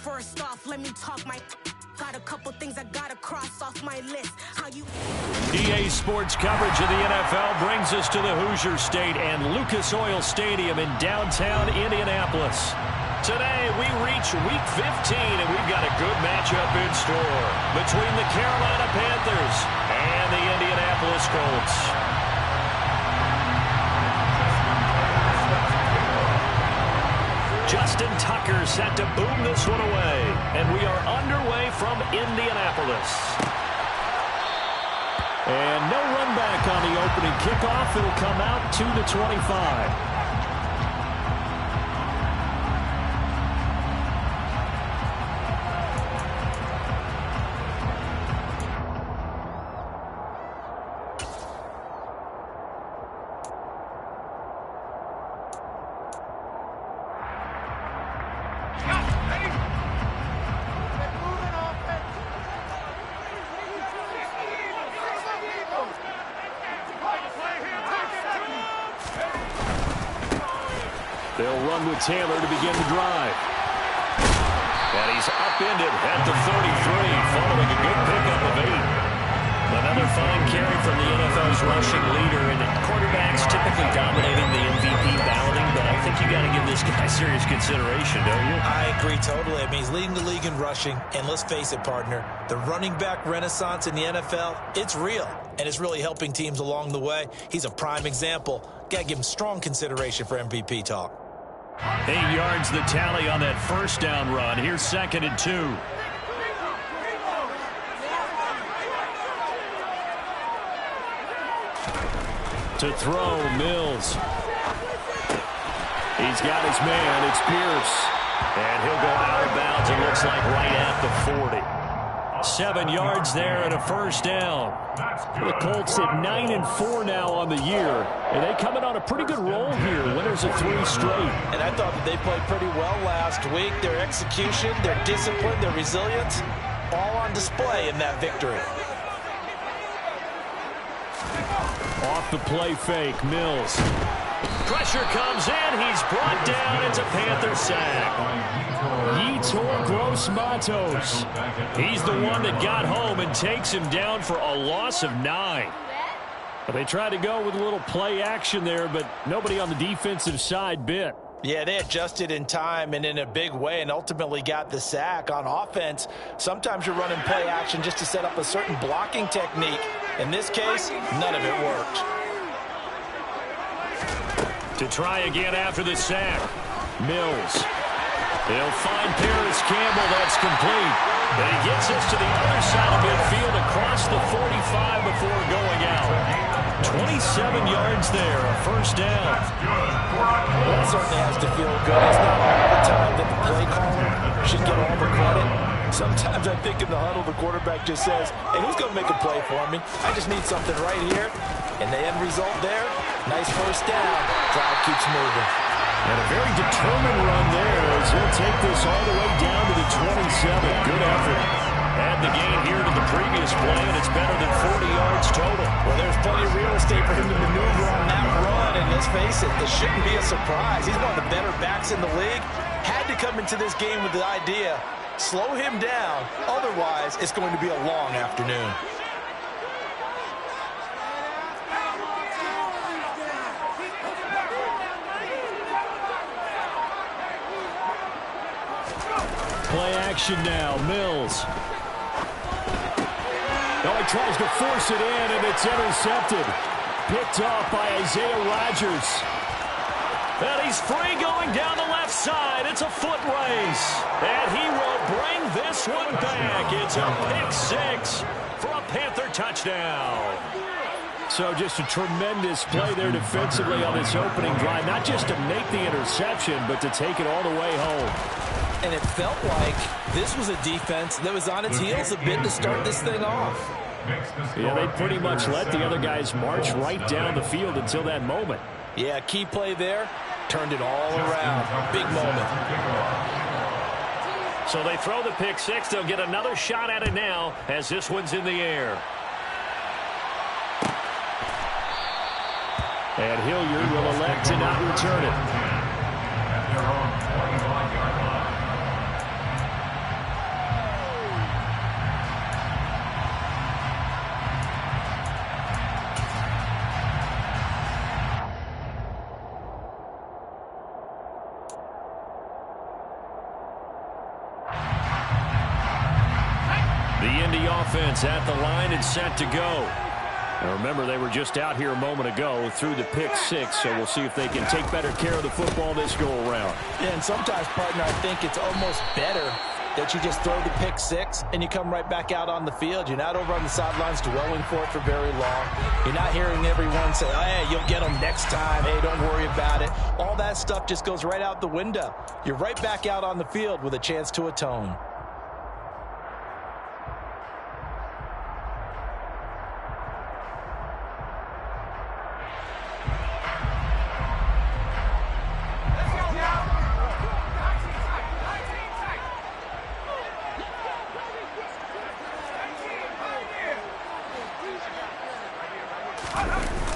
First off, let me talk my... Got a couple things I gotta cross off my list. How you... EA Sports coverage of the NFL brings us to the Hoosier State and Lucas Oil Stadium in downtown Indianapolis. Today, we reach Week 15, and we've got a good matchup in store between the Carolina Panthers and the Indianapolis Colts. Justin Tucker set to boom this one away, and we are underway from Indianapolis. And no run back on the opening kickoff. It'll come out to the 25. They'll run with Taylor to begin the drive. And he's upended at the 33, following a good pickup of 8. Another fine carry from the NFL's rushing leader, and quarterbacks typically dominating the MVP balloting, but I think you got to give this guy serious consideration, don't you? I agree totally. I mean, he's leading the league in rushing, and let's face it, partner, the running back renaissance in the NFL, it's real, and it's really helping teams along the way. He's a prime example. Got to give him strong consideration for MVP talk. 8 yards the tally on that first down run. Here's 2nd and 2. To throw, Mills. He's got his man. It's Pierce. And he'll go out of bounds, it looks like, right at the 40. 7 yards there and a first down. The Colts at 9-4 now on the year. And they come in on a pretty good roll here. Winners of 3 straight. And I thought that they played pretty well last week. Their execution, their discipline, their resilience, all on display in that victory. Off the play fake, Mills. Pressure comes in. He's brought down. It's a Panther sack. Yetur Gross-Matos. He's the one that got home and takes him down for a loss of 9. They tried to go with a little play action there, but nobody on the defensive side bit. Yeah, they adjusted in time and in a big way and ultimately got the sack. On offense, sometimes you're running play action just to set up a certain blocking technique. In this case, none of it worked. To try again after the sack, Mills. They'll find Paris Campbell. That's complete. And he gets us to the other side of midfield across the 45 before going out. 27 yards there, a first down. Well, it certainly has to feel good. It's not all the time that the play caller should get all the credit. Sometimes I think in the huddle, the quarterback just says, hey, who's going to make a play for me? I just need something right here. And the end result there, nice first down. Drive keeps moving. And a very determined run there as he'll take this all the way down to the 27. Good effort. Add the gain here to the previous play, and it's better than 40 yards total. Well, there's plenty of real estate for him to maneuver on that run, and let's face it, this shouldn't be a surprise. He's one of the better backs in the league. Had to come into this game with the idea, slow him down, otherwise it's going to be a long afternoon. Play action now, Mills. Oh, he tries to force it in, and it's intercepted. Picked off by Isaiah Rodgers. And he's free going down the left side. It's a foot race. And he will bring this one back. It's a pick-6 for a Panther touchdown. So just a tremendous play there defensively on this opening drive. Not just to make the interception, but to take it all the way home. And it felt like this was a defense that was on its heels a bit to start this thing off. Yeah, they pretty much let the other guys march right down the field until that moment. Yeah, key play there. Turned it all around. Big moment. So they throw the pick-6. They'll get another shot at it now as this one's in the air. And Hilliard will elect to not return it. The Indy offense at the line and set to go. Now remember, they were just out here a moment ago through the pick six, so we'll see if they can take better care of the football this go-around. Yeah, and sometimes, partner, I think it's almost better that you just throw the pick six and you come right back out on the field. You're not over on the sidelines dwelling for it for very long. You're not hearing everyone say, oh, hey, you'll get them next time. Hey, don't worry about it. All that stuff just goes right out the window. You're right back out on the field with a chance to atone.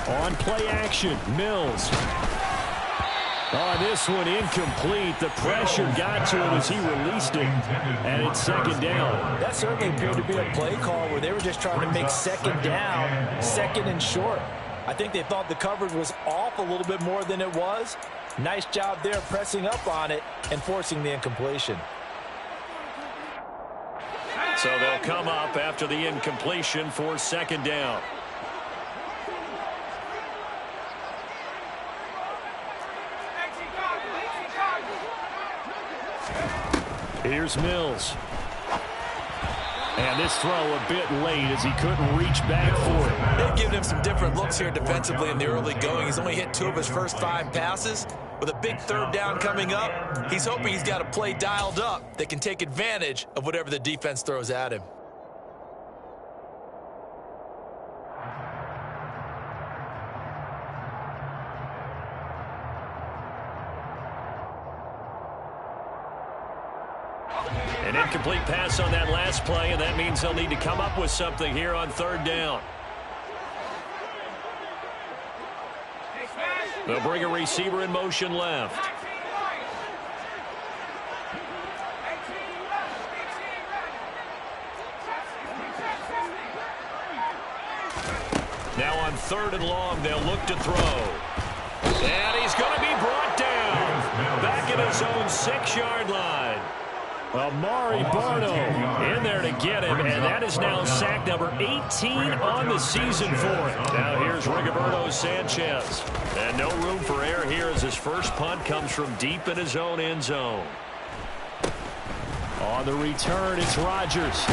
On play action, Mills. Oh, this one incomplete. The pressure got to him as he released it, and it's second down. That certainly appeared to be a play call where they were just trying to make second down, second and short. I think they thought the coverage was off a little bit more than it was. Nice job there pressing up on it and forcing the incompletion. So they'll come up after the incompletion for second down. Here's Mills. And this throw a bit late as he couldn't reach back for it. They've given him some different looks here defensively in the early going. He's only hit 2 of his first 5 passes. With a big third down coming up, he's hoping he's got a play dialed up that can take advantage of whatever the defense throws at him. An incomplete pass on that last play, and that means they'll need to come up with something here on third down. They'll bring a receiver in motion left. Now on third and long, they'll look to throw. And he's going to be brought down back at his own 6-yard line. Amari Barno in there to get him, and that is now sack number 18 on the season for him. Now here's Rigoberto Sanchez. And no room for error here as his first punt comes from deep in his own end zone. On the return, it's Rodgers.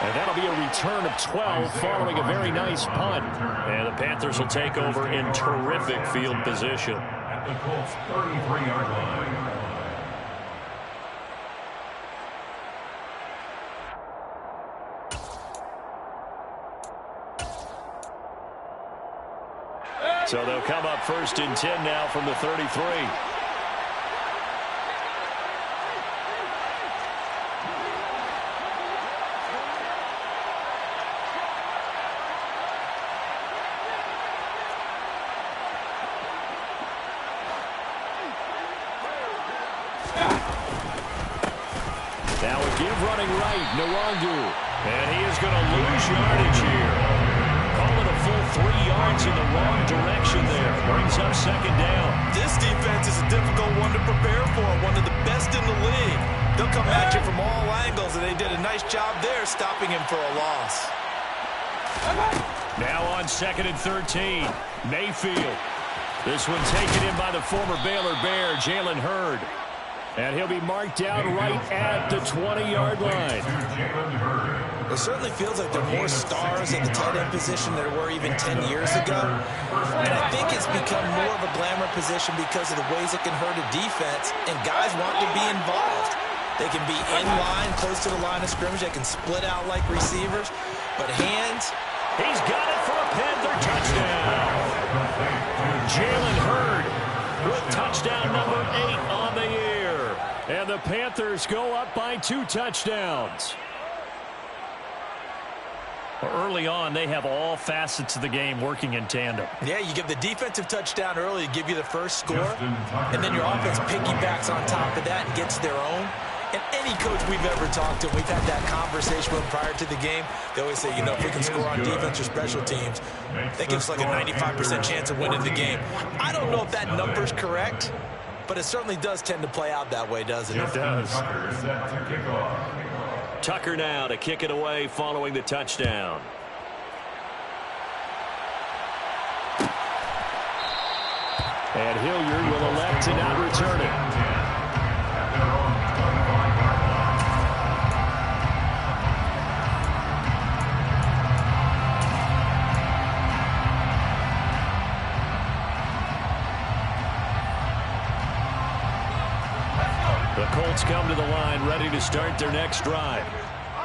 And that'll be a return of 12 following a very nice punt. And the Panthers will take over in terrific field position. At the Colts 33-yard line. So they'll come up first and 10 now from the 33. Now a give running right, Nwangu. And he is going to lose yardage here. Call it a full 3 yards in the wrong direction there. Brings up second down. This defense is a difficult one to prepare for, one of the best in the league. They'll come at you from all angles, and they did a nice job there stopping him for a loss. Now on second and 13, Mayfield. This one taken in by the former Baylor Bear, Jalen Hurd. And he'll be marked down right at the 20-yard line. It certainly feels like there are more stars at the tight end position than there were even 10 years ago. And I think it's become more of a glamour position because of the ways it can hurt a defense, and guys want to be involved. They can be in line, close to the line of scrimmage. They can split out like receivers. But hands... He's got it for a Panther touchdown. Jalen Hurd with touchdown number 8 on the year. And the Panthers go up by 2 touchdowns. Early on, they have all facets of the game working in tandem. Yeah, you give the defensive touchdown early to give you the first score, and then your offense piggybacks on top of that and gets their own. And any coach we've ever talked to, we've had that conversation with them prior to the game. They always say, you know, if we can score on defense or special teams, that gives us like a 95% chance of winning the game. I don't know if that number's correct, but it certainly does tend to play out that way, doesn't it? It does. Tucker now to kick it away following the touchdown. And Hilliard will elect to not return it. The Colts come to the line ready to start their next drive.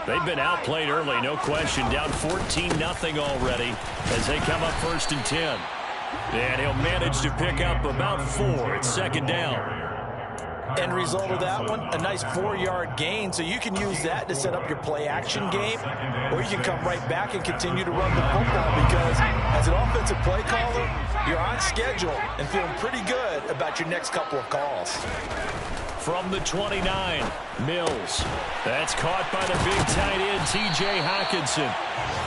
They've been outplayed early, no question. Down 14-0 already as they come up 1st and 10. And he'll manage to pick up about 4. It's 2nd down. End result of that one, a nice 4-yard gain, so you can use that to set up your play-action game, or you can come right back and continue to run the football because as an offensive play caller, you're on schedule and feeling pretty good about your next couple of calls. From the 29, Mills. That's caught by the big tight end, T.J. Hockenson.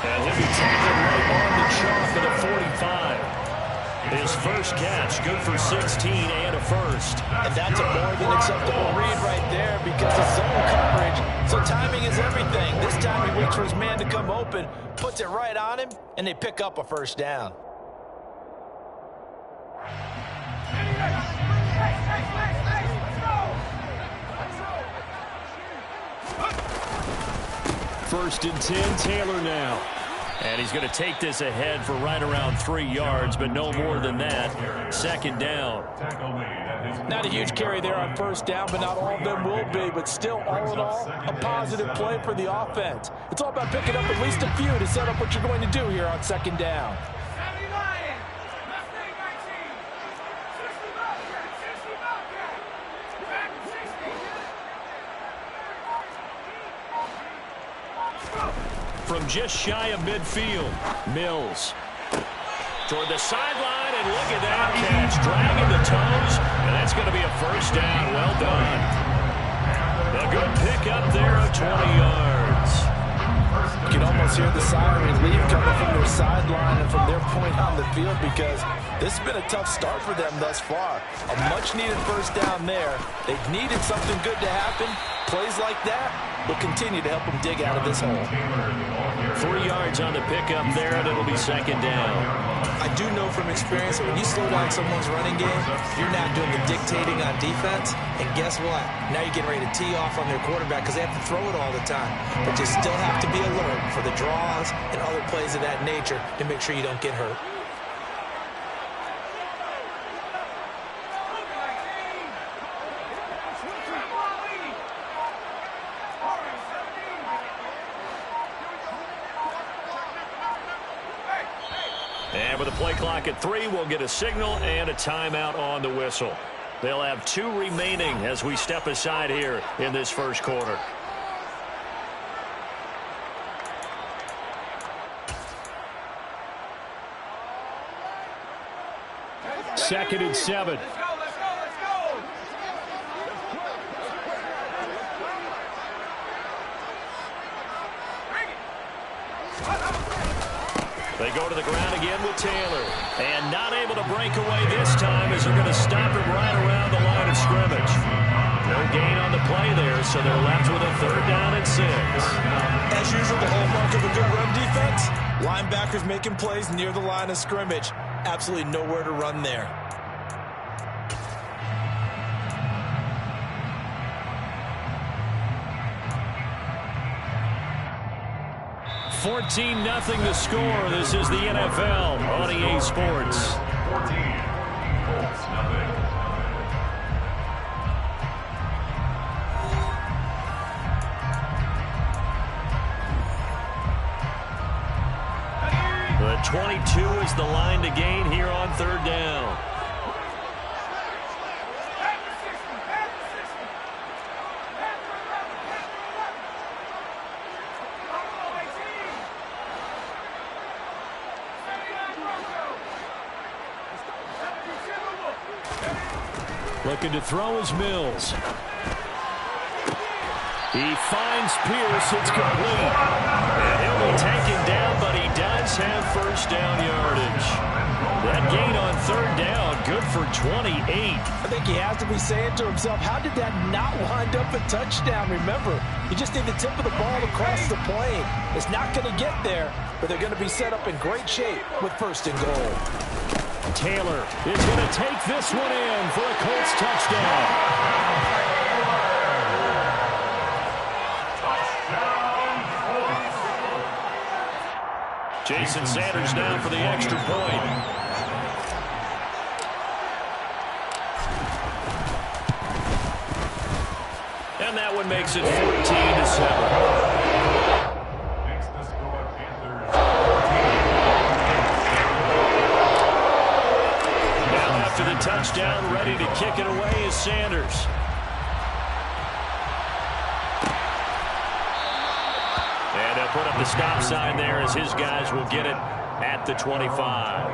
And he'll be tackled right on the chalk at the 45. His first catch, good for 16 and a first. And that's a more than acceptable read right there because it's zone coverage, so timing is everything. This time he waits for his man to come open, puts it right on him, and they pick up a first down. First and 10, Taylor now. And he's going to take this ahead for right around 3 yards, but no more than that. 2nd down. Not a huge carry there on first down, but not all of them will be. But still, all in all, a positive play for the offense. It's all about picking up at least a few to set up what you're going to do here on 2nd down. From just shy of midfield, Mills toward the sideline, and look at that catch, dragging the toes, and that's going to be a first down. Well done. A good pick up there of 20 yards. You can almost hear the sigh of relief coming from their sideline and from their point on the field because this has been a tough start for them thus far. A much-needed first down there. They've needed something good to happen. Plays like that will continue to help them dig out of this hole. 3 yards on the pickup there, and it'll be 2nd down. I do know from experience that when you slow down someone's running game, you're not doing the dictating on defense. And guess what? Now you're getting ready to tee off on their quarterback because they have to throw it all the time. But you still have to be alert for the draws and other plays of that nature to make sure you don't get hurt. And with a play clock at 3, we'll get a signal and a timeout on the whistle. They'll have 2 remaining as we step aside here in this first quarter. Second and 7. They go to the ground again with Taylor. And not able to break away this time as they're going to stop him right around the line of scrimmage. No gain on the play there, so they're left with a 3rd down and 6. As usual, the hallmark of a good run defense, linebackers making plays near the line of scrimmage. Absolutely nowhere to run there. 14-0 the score. This is the NFL on EA Sports. 14, Colts, nothing. The 22 is the line to gain here on 3rd down. Looking to throw is Mills. He finds Pierce. It's complete. And he'll be taken down, but he does have first down yardage. That gain on third down, good for 28. I think he has to be saying to himself, how did that not wind up a touchdown? Remember, you just need the tip of the ball across the plane. It's not going to get there, but they're going to be set up in great shape with first and goal. Taylor is going to take this one in for a Colts touchdown. Jason Sanders down for the extra point. And that one makes it 14-7. Makes the score Panthers. Now after the touchdown, ready to kick it away is Sanders. And they'll put up the stop sign there as his guys will get it at the 25.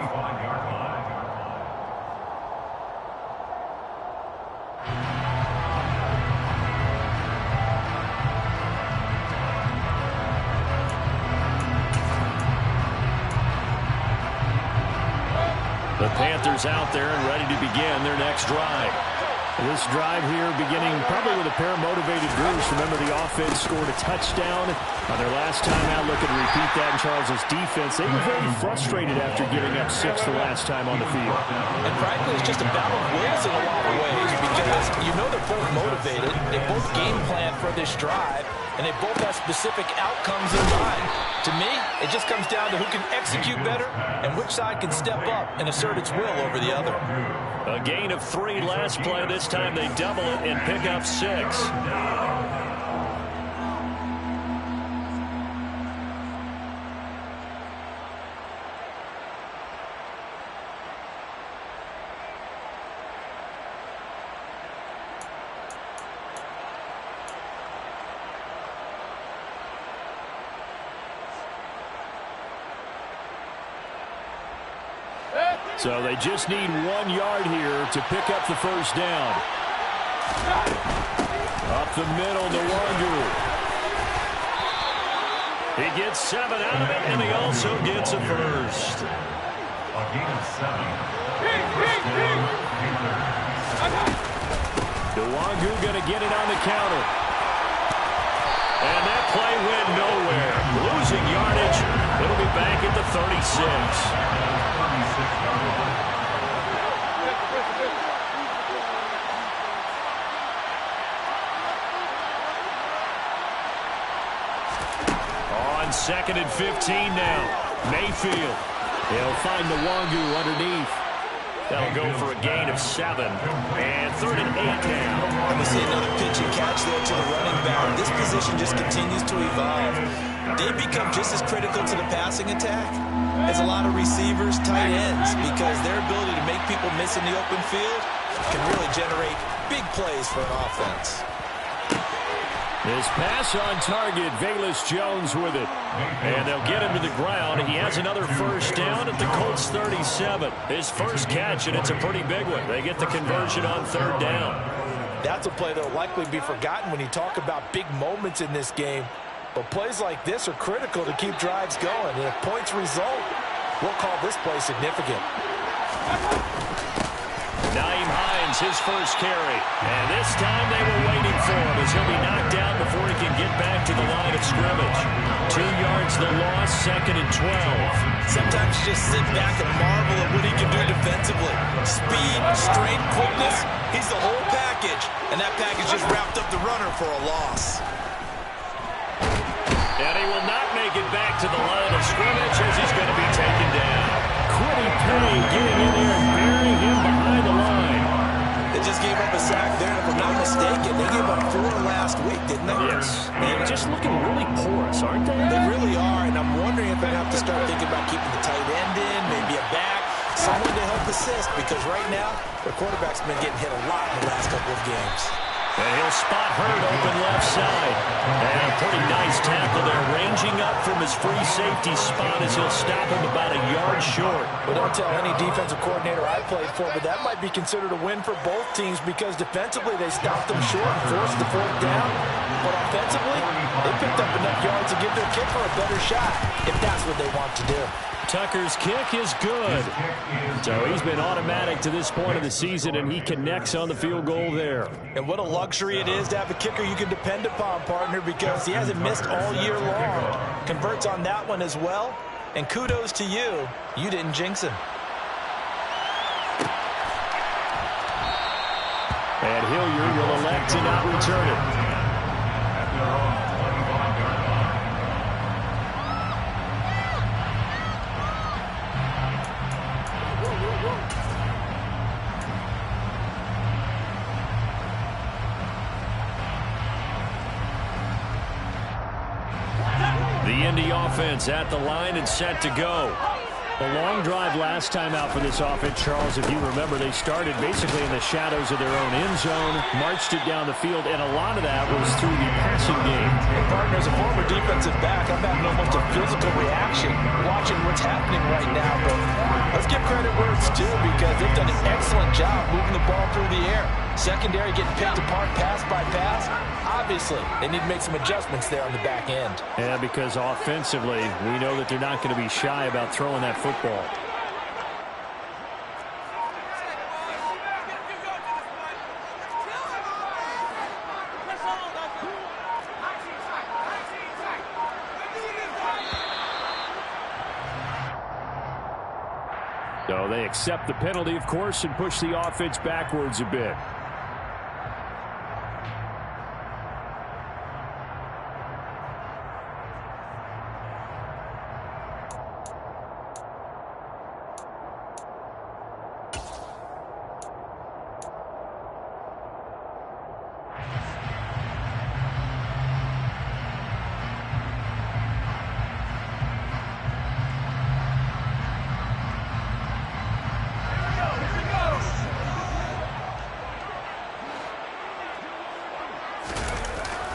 The Panthers out there and ready to begin their next drive. This drive here beginning probably with a pair of motivated Bruce. Remember, the offense scored a touchdown on their last time out. Looking to repeat that in Charles's defense. They were very frustrated after giving up 6 the last time on the field. And frankly, it's just a battle of wills in a lot of ways because you know they're both motivated. They both game plan for this drive, and they both have specific outcomes in mind. To me, it just comes down to who can execute better and which side can step up and assert its will over the other. A gain of 3 last play. This time they double it and pick up 6. So they just need 1 yard here to pick up the first down. Up the middle, Nwangu. He gets 7 out of it, and he also gets a first. A gain of 7. First down, Panthers. Nwangu going to get it on the counter. And that play went nowhere. Losing yardage. It'll be back at the 36. On 2nd and 15 now. Mayfield. They'll find Nwangu underneath. That'll go for a gain of 7. And 3rd and 8 now. And we see another pitch and catch there to the running back. This position just continues to evolve. They become just as critical to the passing attack as a lot of receivers, tight ends, because their ability to make people miss in the open field can really generate big plays for an offense. His pass on target, Velus Jones with it. And they'll get him to the ground. He has another first down at the Colts 37. His first catch, and it's a pretty big one. They get the conversion on 3rd down. That's a play that will likely be forgotten when you talk about big moments in this game. But plays like this are critical to keep drives going. And if points result, we'll call this play significant. Nyheim Hines, his first carry. And this time they were waiting for him as he'll be knocked down before he can get back to the line of scrimmage. 2 yards the loss, 2nd and 12. Sometimes you just sit back and marvel at what he can do defensively. Speed, strength, quickness, he's the whole package. And that package just wrapped up the runner for a loss. And he will not make it back to the line of scrimmage as he's going to be taken down. Quiddy Pay getting in there and burying him behind the line. They just gave up a sack there, and if I'm not mistaken, they gave up 4 last week, didn't they? Yes. They're just looking really porous, aren't they? They really are, and I'm wondering if they have to start thinking about keeping the tight end in, maybe a back, someone to help assist, because right now, their quarterback's been getting hit a lot in the last couple of games. And he'll spot Hurd open left side. And a pretty nice tackle there, ranging up from his free safety spot as he'll stop him about a yard short. Well, don't tell any defensive coordinator I played for, but that might be considered a win for both teams because defensively they stopped them short and forced the fourth down. But offensively, they picked up enough yards to give their kicker a better shot if that's what they want to do. Tucker's kick is good. So he's been automatic to this point of the season, and he connects on the field goal there. And what a luxury it is to have a kicker you can depend upon, partner, because he hasn't missed all year long. Converts on that one as well. And kudos to you. You didn't jinx him. And Hilliard will elect to not return it. The Indy offense at the line and set to go. A long drive last time out for this offense, Charles. If you remember, they started basically in the shadows of their own end zone, marched it down the field, and a lot of that was through the passing game. And partner, as a former defensive back, I'm having almost a physical reaction watching what's happening right now. But let's give credit where it's due because they've done an excellent job moving the ball through the air. Secondary getting picked apart pass by pass. Obviously, they need to make some adjustments there on the back end. Yeah, because offensively, we know that they're not going to be shy about throwing that football. So they accept the penalty, of course, and push the offense backwards a bit.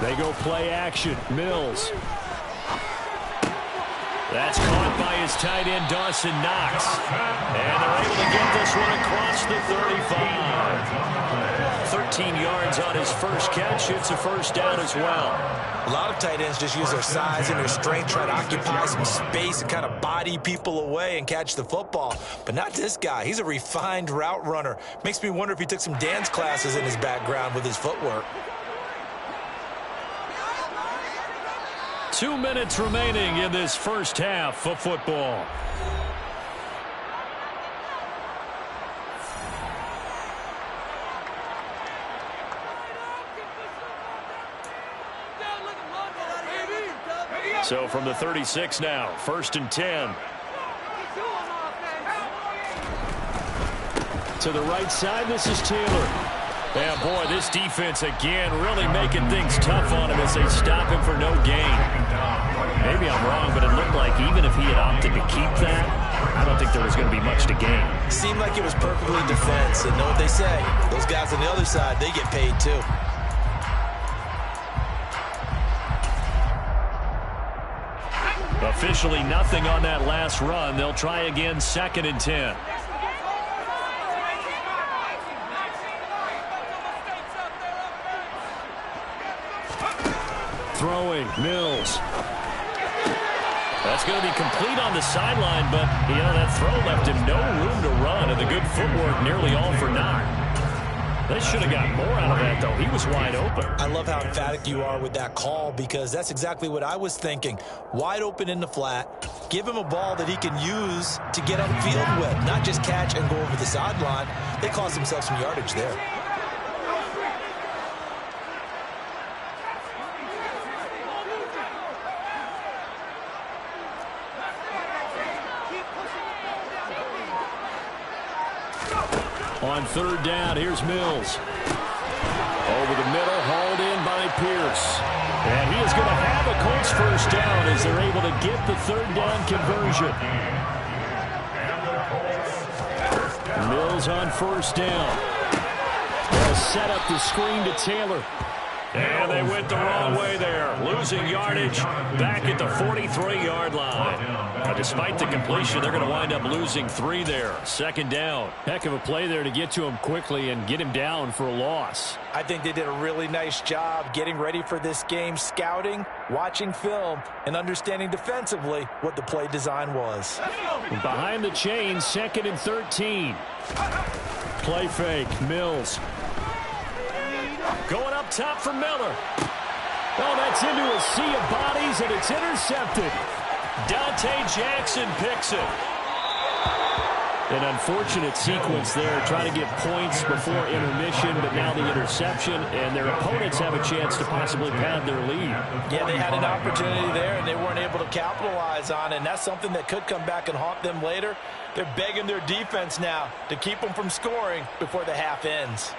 They go play action. Mills. That's caught by his tight end, Dawson Knox. And they're able to get this one across the 35. 13 yards on his first catch. It's a first down as well. A lot of tight ends just use their size and their strength, try to occupy some space and kind of body people away and catch the football. But not this guy. He's a refined route runner. Makes me wonder if he took some dance classes in his background with his footwork. 2 minutes remaining in this first half of football. So from the 36 now, 1st and 10. To the right side, this is Taylor. Yeah, boy, this defense again really making things tough on him as they stop him for no gain. Maybe I'm wrong, but it looked like even if he had opted to keep that, I don't think there was going to be much to gain. Seemed like it was perfectly defense, and know what they say. Those guys on the other side, they get paid too. Officially nothing on that last run. They'll try again, 2nd and 10. Throwing, Mills. That's going to be complete on the sideline, but, you know, that throw left him no room to run, and the good footwork nearly all for naught. They should have got more out of that, though. He was wide open. I love how emphatic you are with that call because that's exactly what I was thinking. Wide open in the flat. Give him a ball that he can use to get upfield with, not just catch and go over the sideline. They cost themselves some yardage there. On 3rd down, here's Mills. Over the middle, hauled in by Pierce. And he is going to have a Colts first down as they're able to get the 3rd down conversion. Mills on 1st down. Well, set up the screen to Taylor. And they went the wrong way there. Losing yardage back at the 43-yard line. Now, despite the completion, they're going to wind up losing 3 there. Second down. Heck of a play there to get to him quickly and get him down for a loss. I think they did a really nice job getting ready for this game, scouting, watching film, and understanding defensively what the play design was. Behind the chains, 2nd and 13. Play fake, Mills. Going up top for Miller. Oh, that's into a sea of bodies, and it's intercepted. Dante Jackson picks it. An unfortunate sequence there, trying to get points before intermission, but now the interception, and their opponents have a chance to possibly pad their lead. Yeah, they had an opportunity there, and they weren't able to capitalize on it, and that's something that could come back and haunt them later. They're begging their defense now to keep them from scoring before the half ends.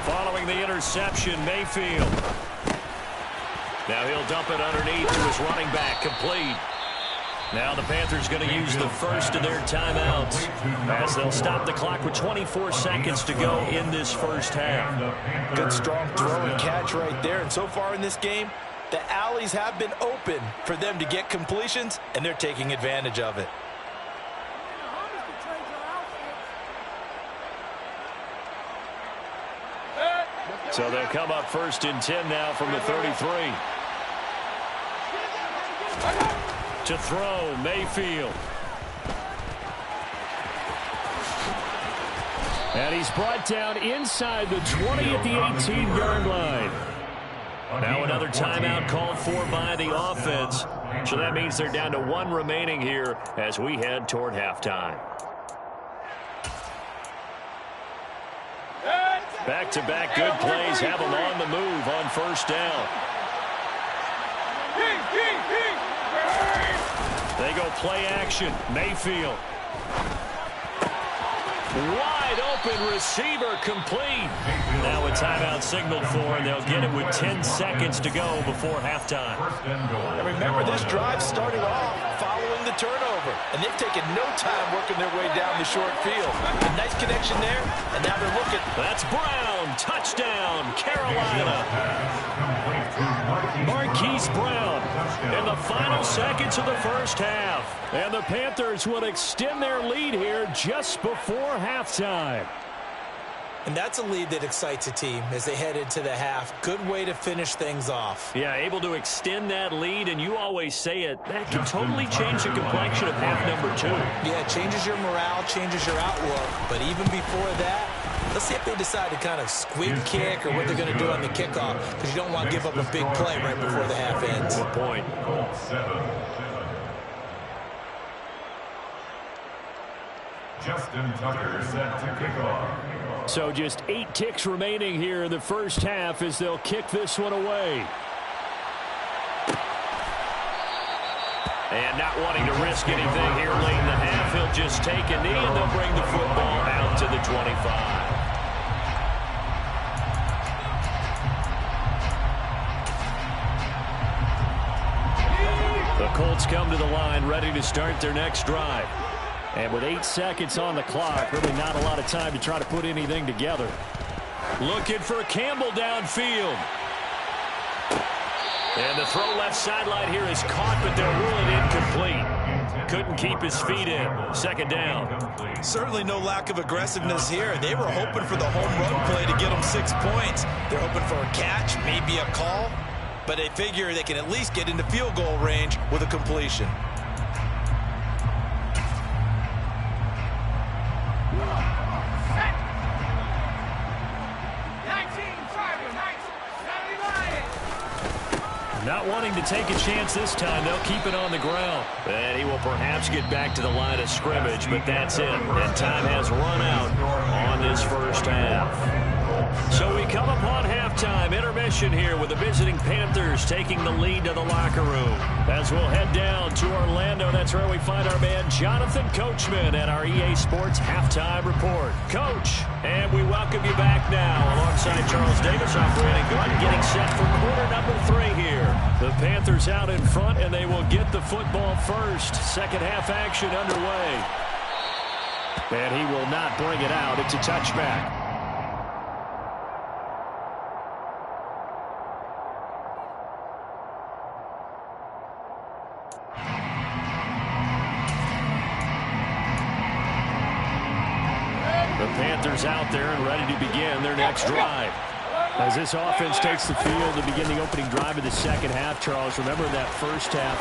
Following the interception, Mayfield. Now he'll dump it underneath to his running back, complete. Now the Panthers going to use the first of their timeouts as they'll stop the clock with 24 seconds to go in this first half. Good strong throw and catch right there. And so far in this game, the alleys have been open for them to get completions, and they're taking advantage of it. So they'll come up 1st and 10 now from the 33. To throw, Mayfield. And he's brought down inside the 20 at the 18-yard line. Now another timeout called for by the offense. So that means they're down to 1 remaining here as we head toward halftime. Back-to-back good plays have them on the move on 1st down. They go play action. Mayfield. Wide open receiver, complete. Now a timeout signaled for, and they'll get it with 10 seconds to go before halftime. And remember, this drive started off following the turnover, and they've taken no time working their way down the short field. A nice connection there, and now they're looking. That's Brown. Touchdown, Carolina. Marquise Brown in the final seconds of the first half. And the Panthers will extend their lead here just before halftime. And that's a lead that excites a team as they head into the half. Good way to finish things off. Yeah, able to extend that lead, and you always say it, that can totally change the complexion of half number 2. Yeah, it changes your morale, changes your outlook. But even before that, let's see if they decide to kind of squib kick or what they're going to do on the kickoff, because you don't want to give up a big play right before the half ends. Good point. Justin Tucker set to kick off. So just 8 ticks remaining here in the first half as they'll kick this one away. And not wanting to risk anything here late in the half, he'll just take a knee and they'll bring the football out to the 25. The Colts come to the line ready to start their next drive. And with 8 seconds on the clock, really not a lot of time to try to put anything together. Looking for Campbell downfield. And the throw left sideline here is caught, but they'll rule it incomplete. Couldn't keep his feet in. Second down. Certainly no lack of aggressiveness here. They were hoping for the home run play to get them 6 points. They're hoping for a catch, maybe a call, but they figure they can at least get into field goal range with a completion. Not wanting to take a chance this time, they'll keep it on the ground. And he will perhaps get back to the line of scrimmage, but that's it. And time has run out on this first half. So we come upon halftime, intermission here with the visiting Panthers taking the lead to the locker room. As we'll head down to Orlando, that's where we find our man Jonathan Coachman at our EA Sports Halftime Report. Coach, and we welcome you back now alongside Charles Davis off Brandon Gordon, getting set for quarter number 3 here. The Panthers out in front, and they will get the football first. Second half action underway. And he will not bring it out. It's a touchback. The Panthers out there and ready to begin their next drive. As this offense takes the field to begin the opening drive of the second half, Charles, remember that first half,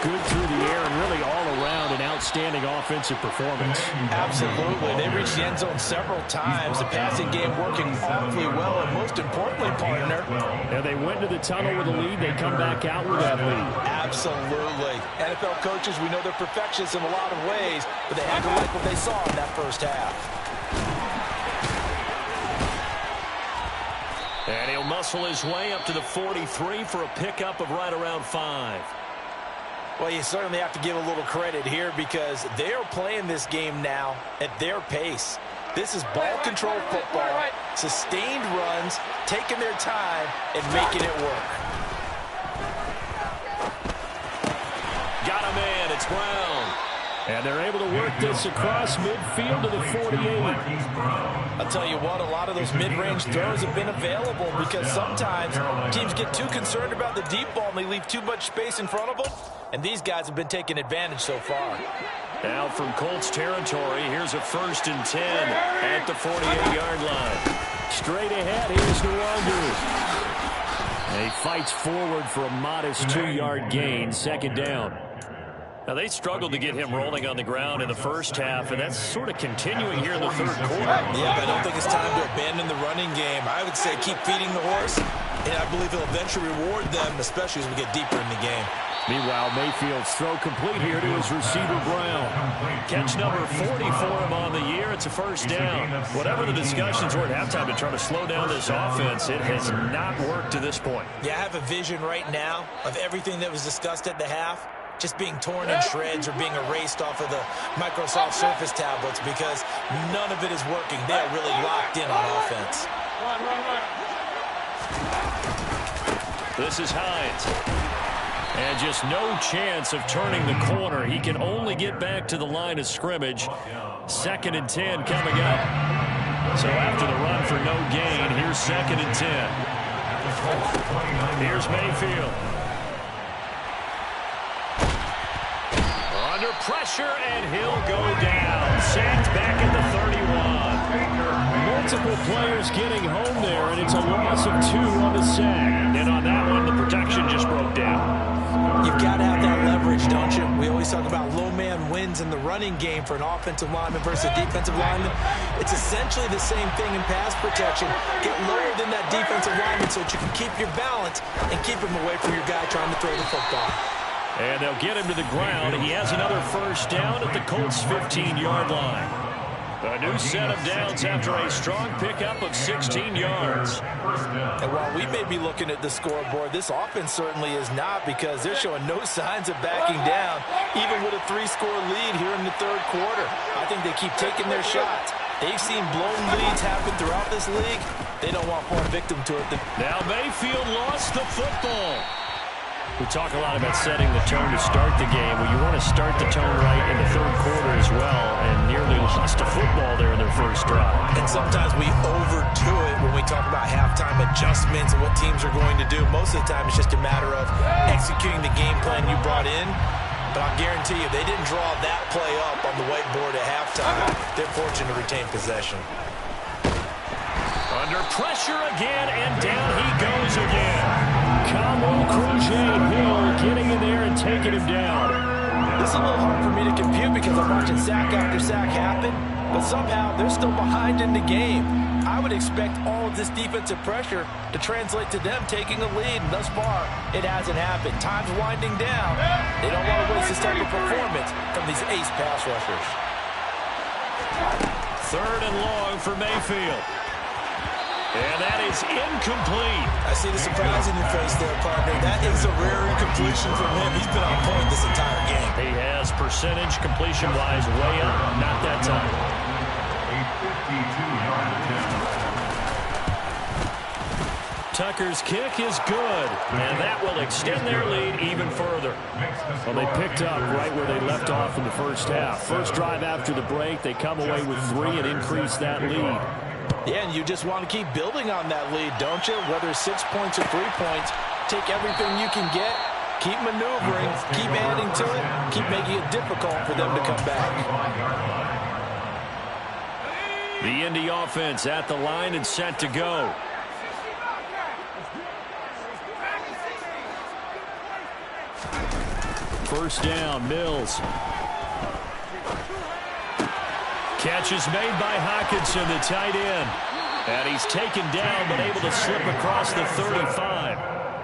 good through the air and really all around an outstanding offensive performance. Absolutely. They reached the end zone several times. The passing game working awfully well, and most importantly, partner. And they went to the tunnel with a lead. They come back out with that lead. Absolutely. NFL coaches, we know they're perfectionists in a lot of ways, but they had to like what they saw in that first half. And he'll muscle his way up to the 43 for a pickup of right around 5. Well, you certainly have to give a little credit here because they are playing this game now at their pace. This is ball control football, sustained runs, taking their time, and making it work. Got a man. It's Brown. And they're able to work this across midfield to the 48. I'll tell you what, a lot of those mid-range throws have been available because sometimes teams get too concerned about the deep ball and they leave too much space in front of them, and these guys have been taking advantage so far. Now from Colts territory, here's a 1st and 10 at the 48-yard line. Straight ahead, here's Nwangu. And he fights forward for a modest 2-yard gain, second down. Now, they struggled to get him rolling on the ground in the first half, and that's sort of continuing here in the third quarter. Yeah, but I don't think it's time to abandon the running game. I would say keep feeding the horse, and I believe he'll eventually reward them, especially as we get deeper in the game. Meanwhile, Mayfield's throw complete here to his receiver, Brown. Catch number 40 for him on the year. It's a first down. Whatever the discussions were at halftime to try to slow down this offense, it has not worked to this point. Yeah, I have a vision right now of everything that was discussed at the half just being torn in shreds or being erased off of the Microsoft Surface tablets because none of it is working. They are really locked in on offense. This is Hines. And just no chance of turning the corner. He can only get back to the line of scrimmage. 2nd and 10 coming up. So after the run for no gain, here's 2nd and 10. Here's Mayfield. Under pressure, and he'll go down. Sacked back at the 31. Multiple players getting home there, and it's a loss of 2 on the sack. And on that one, the protection just broke down. You've got to have that leverage, don't you? We always talk about low man wins in the running game for an offensive lineman versus a defensive lineman. It's essentially the same thing in pass protection. Get lower than that defensive lineman so that you can keep your balance and keep him away from your guy trying to throw the football. And they'll get him to the ground. He has another first down at the Colts' 15-yard line. A new set of downs after a strong pickup of 16 yards. And while we may be looking at the scoreboard, this offense certainly is not because they're showing no signs of backing down, even with a 3-score lead here in the third quarter. I think they keep taking their shots. They've seen blown leads happen throughout this league. They don't want more victim to it. Now Mayfield lost the football. We talk a lot about setting the tone to start the game. Well, you want to start the tone right in the third quarter as well, and nearly lost a football there in their first drive. And sometimes we overdo it when we talk about halftime adjustments and what teams are going to do. Most of the time, it's just a matter of executing the game plan you brought in. But But I'll guarantee you, if they didn't draw that play up on the whiteboard at halftime, they're fortunate to retain possession. Under pressure again, and down he goes again. Combo Hill getting in there and taking him down. This is a little hard for me to compute because I'm watching sack after sack happen, but somehow they're still behind in the game. I would expect all of this defensive pressure to translate to them taking a lead, and thus far, it hasn't happened. Time's winding down. They don't want to waste this type of performance from these ace pass rushers. 3rd and long for Mayfield. And that is incomplete. I see the surprise in your face there, partner. That is a rare incompletion from him. He's been on point this entire game. He has percentage completion-wise way up. Not that time. A 52-yard attempt. Tucker's kick is good, and that will extend their lead even further. Well, they picked up right where they left off in the first half. First drive after the break, they come away with 3 and increase that lead. Yeah, and you just want to keep building on that lead, don't you? Whether it's 6 points or 3 points, take everything you can get, keep maneuvering, keep adding to it, keep making it difficult for them to come back. The Indy offense at the line and set to go. First down, Mills. Catch is made by Hockenson, the tight end. And he's taken down, but able to slip across the 35.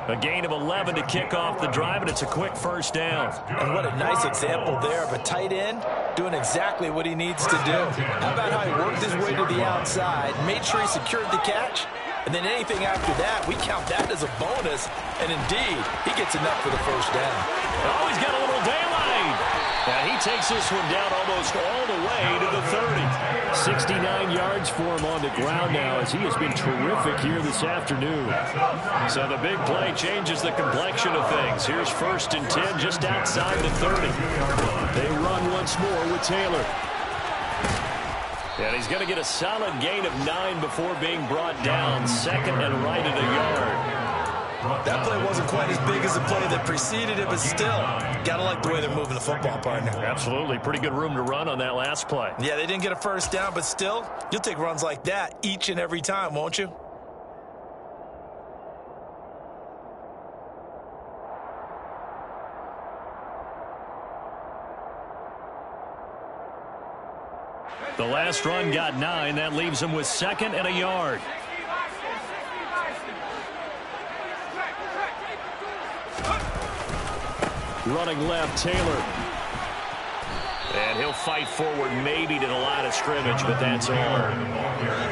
A gain of 11 to kick off the drive, and it's a quick first down. And what a nice example there of a tight end doing exactly what he needs to do. How about how he worked his way to the outside, made sure he secured the catch, and then anything after that, we count that as a bonus. And indeed, he gets enough for the first down. Oh, he's got a little daylight. And he takes this one down almost all the way to the 30. 69 yards for him on the ground now as he has been terrific here this afternoon. So the big play changes the complexion of things. Here's 1st and 10 just outside the 30. They run once more with Taylor. And he's going to get a solid gain of 9 before being brought down. 2nd and right at a yard. That play wasn't quite as big as the play that preceded it, but still, got to like the way they're moving the football, partner. Absolutely. Pretty good room to run on that last play. Yeah, they didn't get a first down, but still, you'll take runs like that each and every time, won't you? The last run got 9. That leaves him with 2nd and a yard. Running left, Taylor. And he'll fight forward maybe to the line of scrimmage, but that's all.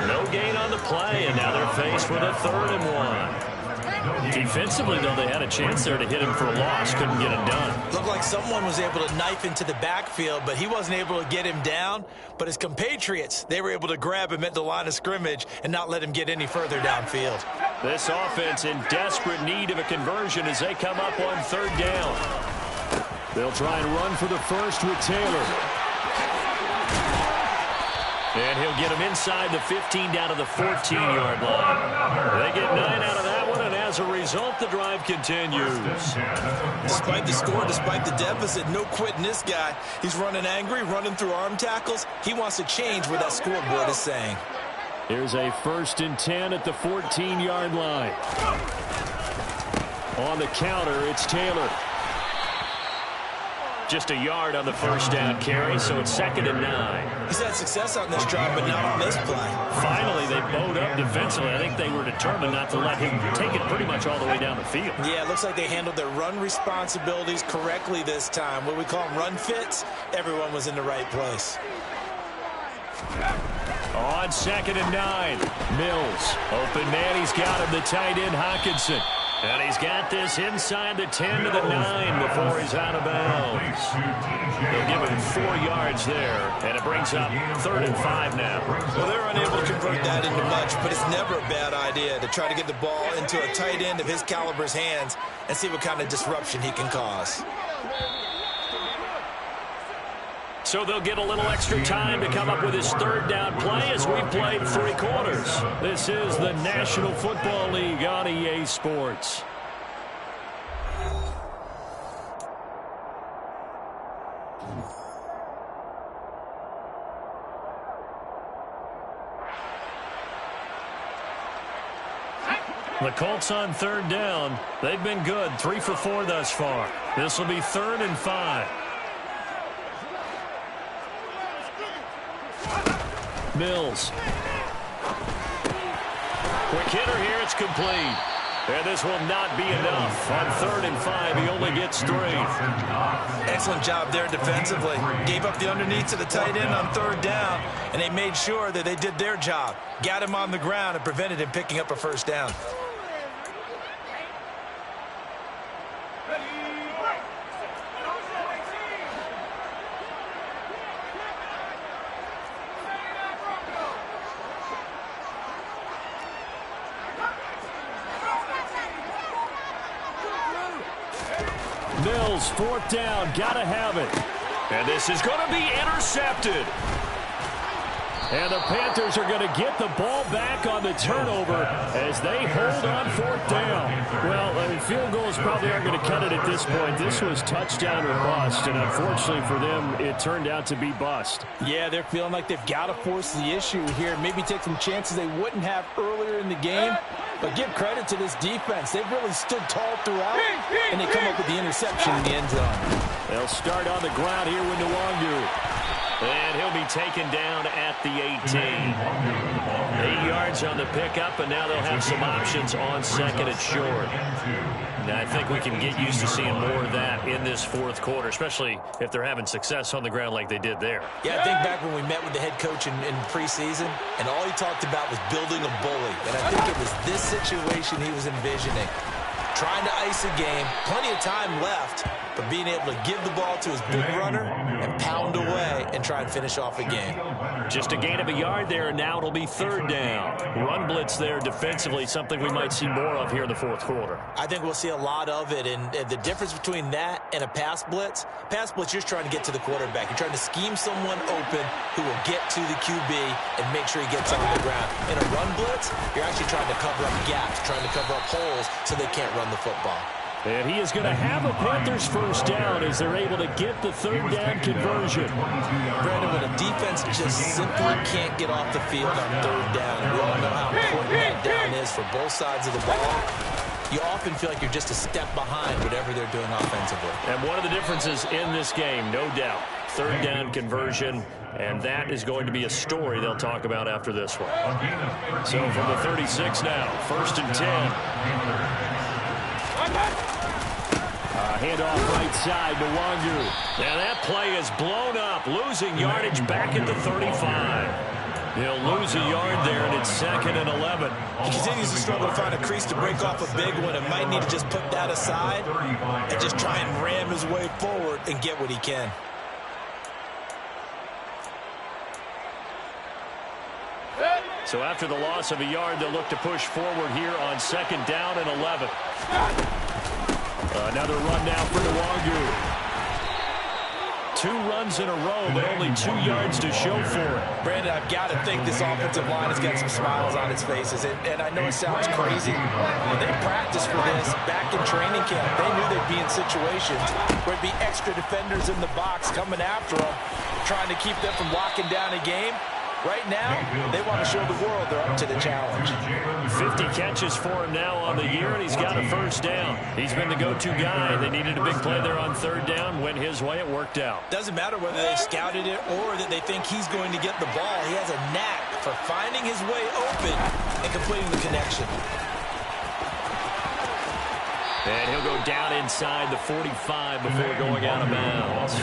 No gain on the play, and now they're faced with a 3rd and 1. Defensively, though, they had a chance there to hit him for a loss. Couldn't get it done. Looked like someone was able to knife into the backfield, but he wasn't able to get him down. But his compatriots, they were able to grab him at the line of scrimmage and not let him get any further downfield. This offense in desperate need of a conversion as they come up on 3rd down. They'll try and run for the first with Taylor. And he'll get him inside the 15 down to the 14-yard line. They get 9 out of that one, and as a result, the drive continues. Despite the score, despite the deficit, no quitting this guy. He's running angry, running through arm tackles. He wants to change what that scoreboard is saying. Here's a 1st and 10 at the 14-yard line. On the counter, it's Taylor. Just a yard on the first down carry, so it's 2nd and 9. He's had success on this drive, but not on this play. Finally, they bowed up defensively. I think they were determined not to let him take it pretty much all the way down the field. Yeah, it looks like they handled their run responsibilities correctly this time. What we call them run fits, everyone was in the right place. On 2nd and 9, Mills. Open man, he's got him, the tight end, Hockenson. And he's got this inside the 10 to the 9 before he's out of bounds. They'll give him 4 yards there, and it brings up 3rd and 5 now. Well, they're unable to convert that into much, but it's never a bad idea to try to get the ball into a tight end of his caliber's hands and see what kind of disruption he can cause. So they'll get a little extra time to come up with his 3rd down play as we've played 3 quarters. This is the National Football League on EA Sports. The Colts on third down. They've been good, 3 for 4 thus far. This will be 3rd and 5. Mills. Quick hitter here. It's complete. And this will not be enough. On 3rd and 5, he only gets 3. Excellent job there defensively. Gave up the underneath to the tight end on 3rd down, and they made sure that they did their job. Got him on the ground and prevented him picking up a 1st down. Mills, 4th down, gotta have it. And this is going to be intercepted. And the Panthers are going to get the ball back on the turnover as they hold on 4th down. Well, field goals probably aren't going to cut it at this point. This was touchdown or bust, and unfortunately for them, it turned out to be bust. Yeah, they're feeling like they've got to force the issue here. Maybe take some chances they wouldn't have earlier in the game. But give credit to this defense. They've really stood tall throughout, and they come up with the interception in the end zone. They'll start on the ground here with Nwangu. And he'll be taken down at the 18. 8 yards on the pickup, and now they'll have some options on 2nd and short. Now, I think we can get used to seeing more of that in this 4th quarter, especially if they're having success on the ground like they did there. Yeah, I think back when we met with the head coach in preseason, and all he talked about was building a bully. And I think it was this situation he was envisioning. Trying to ice a game, plenty of time left, but being able to give the ball to his big runner and pound away and try and finish off a game. Just a gain of a yard there, and now it'll be 3rd down. Run blitz there defensively, something we might see more of here in the 4th quarter. I think we'll see a lot of it, and the difference between that and a pass blitz, you're just trying to get to the quarterback. You're trying to scheme someone open who will get to the QB and make sure he gets on the ground. In a run blitz, you're actually trying to cover up gaps, trying to cover up holes so they can't run the football. And he is going to have a Panthers 1st down as they're able to get the 3rd down conversion. Brandon, when a defense just simply can't get off the field on 3rd down, we all know how important that down is for both sides of the ball. You often feel like you're just a step behind whatever they're doing offensively. And one of the differences in this game, no doubt, 3rd down conversion, and that is going to be a story they'll talk about after this one. So from the 36 now, 1st and 10. Handoff right side to Nwangu. Now that play is blown up, losing yardage back at the 35. He'll lose a yard there, and it's 2nd and 11. He continues to struggle to find a crease to break off a big one and might need to just put that aside and just try and ram his way forward and get what he can. So after the loss of a yard, they'll look to push forward here on 2nd down and 11. Another run now for Nwangu. 2 runs in a row, but only 2 yards to show for it. Brandon, I've got to think this offensive line has got some smiles on its faces. And I know it sounds crazy. They practiced for this back in training camp. They knew they'd be in situations where it'd be extra defenders in the box coming after them, trying to keep them from locking down a game. Right now, they want to show the world they're up to the challenge. 50 catches for him now on the year, and he's got a 1st down. He's been the go-to guy. They needed a big play there on 3rd down. Went his way. It worked out. Doesn't matter whether they scouted it or that they think he's going to get the ball. He has a knack for finding his way open and completing the connection. And he'll go down inside the 45 before going out of bounds.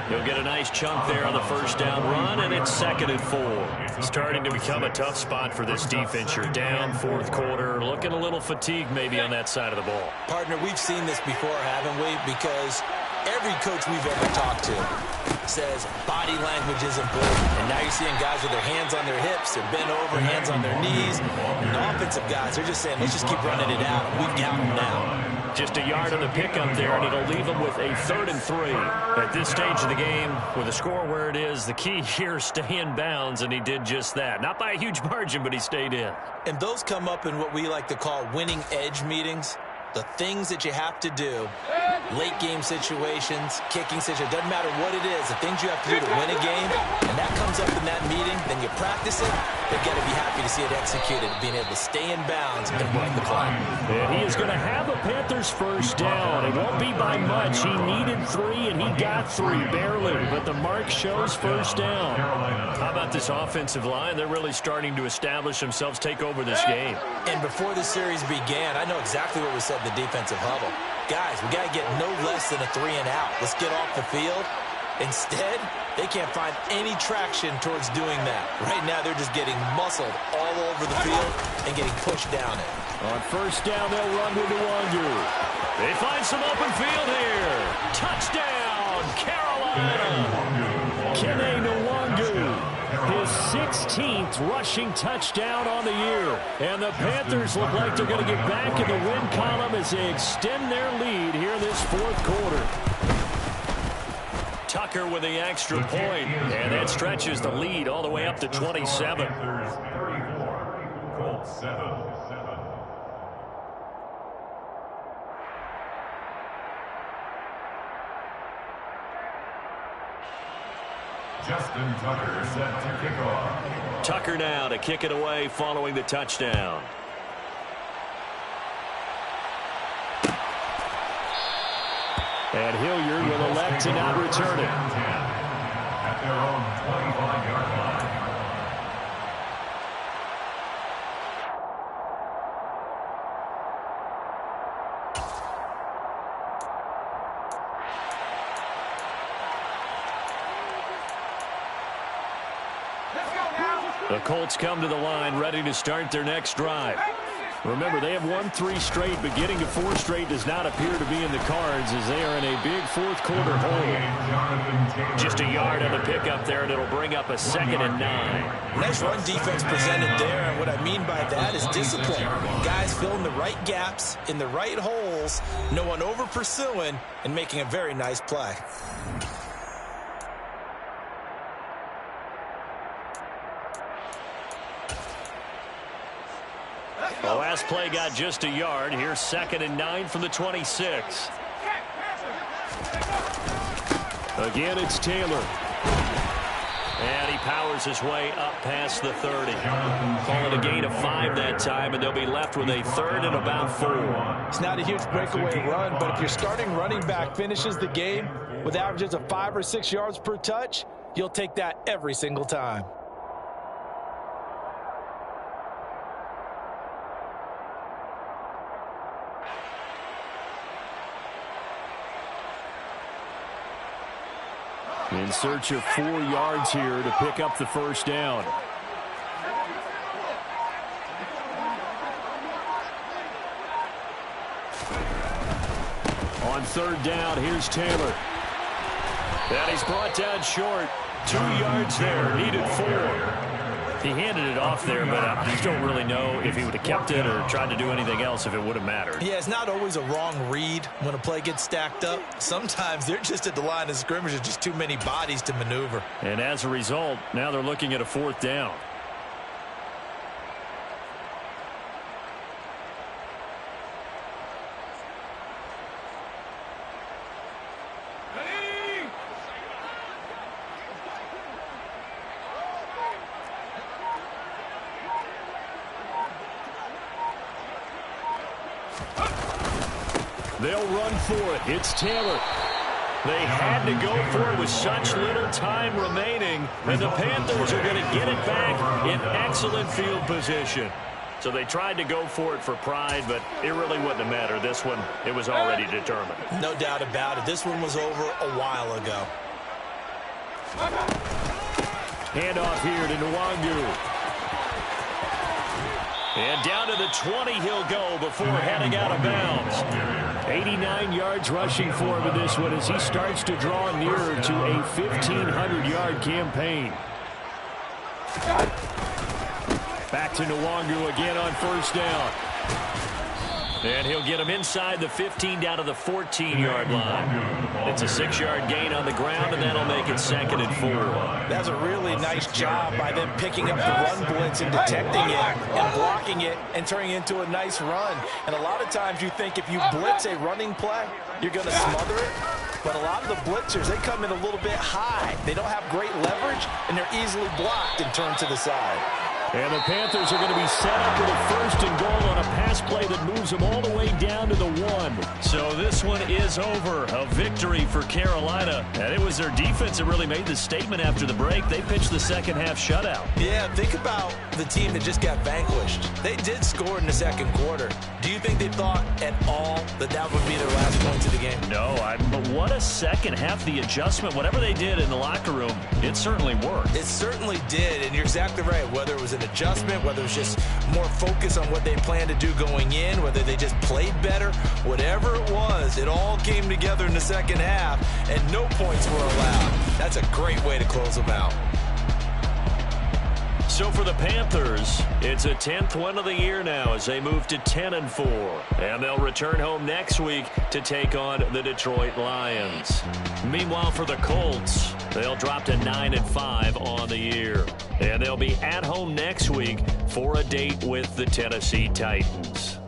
He'll get a nice chunk there on the 1st down run, and it's 2nd and 4. Starting to become a tough spot for this defense. You're down 4th quarter, looking a little fatigued maybe on that side of the ball. Partner, we've seen this before, haven't we? Because every coach we've ever talked to says body language is important. And now you're seeing guys with their hands on their hips, they're bent over, hands on their knees. And the offensive guys, they're just saying, let's just keep running it out. We've got them now. Just a yard on the pickup there, and it'll leave them with a 3rd and 3. At this stage of the game, with the score where it is, the key here, stay in bounds, and he did just that. Not by a huge margin, but he stayed in. And those come up in what we like to call winning edge meetings. The things that you have to do late game situations, kicking situations, doesn't matter what it is, the things you have to do to win a game, and that comes up in that meeting, then you practice it, they've got to be happy to see it executed, being able to stay in bounds and run the clock. And he is going to have a Panthers first down. It won't be by much. He needed 3, and he got 3, barely, but the mark shows first down. How about this offensive line? They're really starting to establish themselves, take over this game. And before the series began, I know exactly what we said in the defensive huddle. Guys, we got to get no less than a 3-and-out. Let's get off the field. Instead, they can't find any traction towards doing that. Right now, they're just getting muscled all over the field and getting pushed down it. On first down, they'll run with Nwangu. They find some open field here. Touchdown, Carolina. Kene Nwangu. His 16th rushing touchdown on the year. And the Panthers look like they're going to get back in the win column as they extend their lead here in this fourth quarter. Tucker with the extra point, and that stretches the lead all the way up to 27. Justin Tucker set to kick off. Tucker now to kick it away following the touchdown. And Hilliard will elect to not return it. At their own 25-yard line. The Colts come to the line ready to start their next drive. Remember, they have won 3 straight, but getting to 4 straight does not appear to be in the cards as they are in a big fourth quarter hole. Just a yard on the pickup there, and it'll bring up a 2nd and 9. Nice run defense presented there, and what I mean by that is discipline. Guys filling the right gaps in the right holes, no one over pursuing, and making a very nice play. The last play got just a yard. Here's 2nd and 9 from the 26. Again, it's Taylor. And he powers his way up past the 30. Call it a gain of 5 that time, and they'll be left with a 3rd and about 4. It's not a huge breakaway run, but if your starting running back finishes the game with averages of 5 or 6 yards per touch, you'll take that every single time. In search of 4 yards here to pick up the first down. On 3rd down, here's Taylor. And he's brought down short. 2 yards there, needed 4. He handed it off there, but I don't really know if he would have kept it or tried to do anything else if it would have mattered. Yeah, it's not always a wrong read when a play gets stacked up. Sometimes they're just at the line of scrimmage. There's just too many bodies to maneuver. And as a result, now they're looking at a 4th down. They'll run for it. It's Taylor. They had to go for it with such little time remaining, and the Panthers are going to get it back in excellent field position. So they tried to go for it for pride, but it really wouldn't have mattered. This one, it was already determined. No doubt about it. This one was over a while ago. Handoff here to Nwangu. And down to the 20 he'll go before heading out of bounds. 89 yards rushing for him in this one as he starts to draw nearer to a 1,500-yard campaign. Back to Nwangu again on first down. And he'll get him inside the 15 down to the 14-yard line. It's a 6-yard gain on the ground, and that'll make it 2nd and 4. That's a really nice job by them picking up the run blitz and detecting it and blocking it and turning it into a nice run. And a lot of times you think if you blitz a running play, you're going to smother it. But a lot of the blitzers, they come in a little bit high. They don't have great leverage, and they're easily blocked and turned to the side. And the Panthers are going to be set up with a 1st and goal on a pass play that moves them all the way down to the 1. So this one is over. A victory for Carolina. And it was their defense that really made the statement after the break. They pitched the second-half shutout. Yeah, think about the team that just got vanquished. They did score in the second quarter. Do you think they thought at all that that would be their last points of the game? No, but what a second half. The adjustment, whatever they did in the locker room, it certainly worked. It certainly did, and you're exactly right. Whether it was an adjustment, whether it was just more focus on what they planned to do going in, whether they just played better, whatever it was, it all came together in the second half, and no points were allowed. That's a great way to close them out. So for the Panthers, it's a 10th win of the year now as they move to 10 and 4. And they'll return home next week to take on the Detroit Lions. Meanwhile, for the Colts, they'll drop to 9 and 5 on the year. And they'll be at home next week for a date with the Tennessee Titans.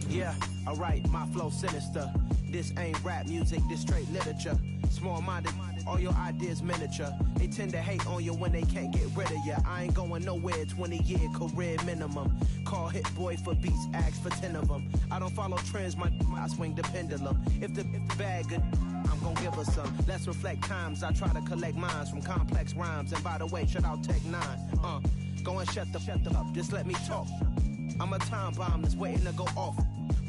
Yeah, alright, my flow sinister. This ain't rap music, this straight literature. Small-minded, all your ideas miniature. They tend to hate on you when they can't get rid of you. I ain't going nowhere, 20-year career minimum. Call Hit Boy for beats, ask for 10 of them. I don't follow trends, I swing the pendulum. If the bag good, I'm gonna give her some. Let's reflect times, I try to collect minds from complex rhymes. And by the way, shout out Tech 9. Go and shut the up, just let me talk. I'm a time bomb that's waiting to go off.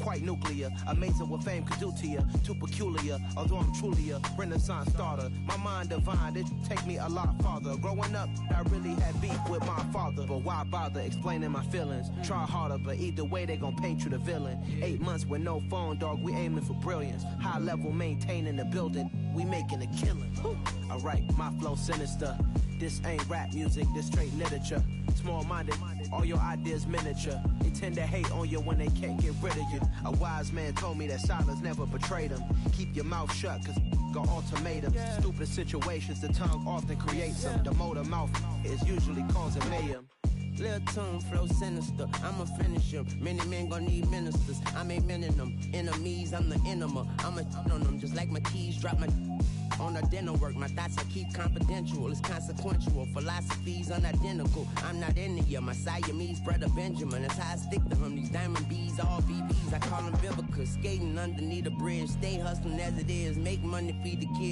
Quite nuclear, amazing what fame could do to you. Too peculiar, although I'm truly a renaissance starter. My mind divine, it take me a lot farther. Growing up, I really had beef with my father. But why bother explaining my feelings? Try harder, but either way they gon' paint you the villain. 8 months with no phone, dog, we aiming for brilliance. High level maintaining the building, we making a killing. Alright, my flow sinister. This ain't rap music, this straight literature. Small-minded, all your ideas miniature. They tend to hate on you when they can't get rid of you. A wise man told me that silence never betrayed him. Keep your mouth shut, cause got ultimatums. Stupid situations, the tongue often creates them. The motor mouth is usually causing mayhem. Lil' tune, flow sinister, I'ma finish him. Many men gon' need ministers, I make men in them. Enemies, I'm the enema, I'ma on them. Just like my keys, drop my on the dinner work. My thoughts I keep confidential, it's consequential. Philosophies unidentical, I'm not into you. My Siamese brother Benjamin, that's how I stick to him. These diamond bees, all BBs, I call them Vivica. Skating underneath the bridge, stay hustling as it is. Make money, feed the kids.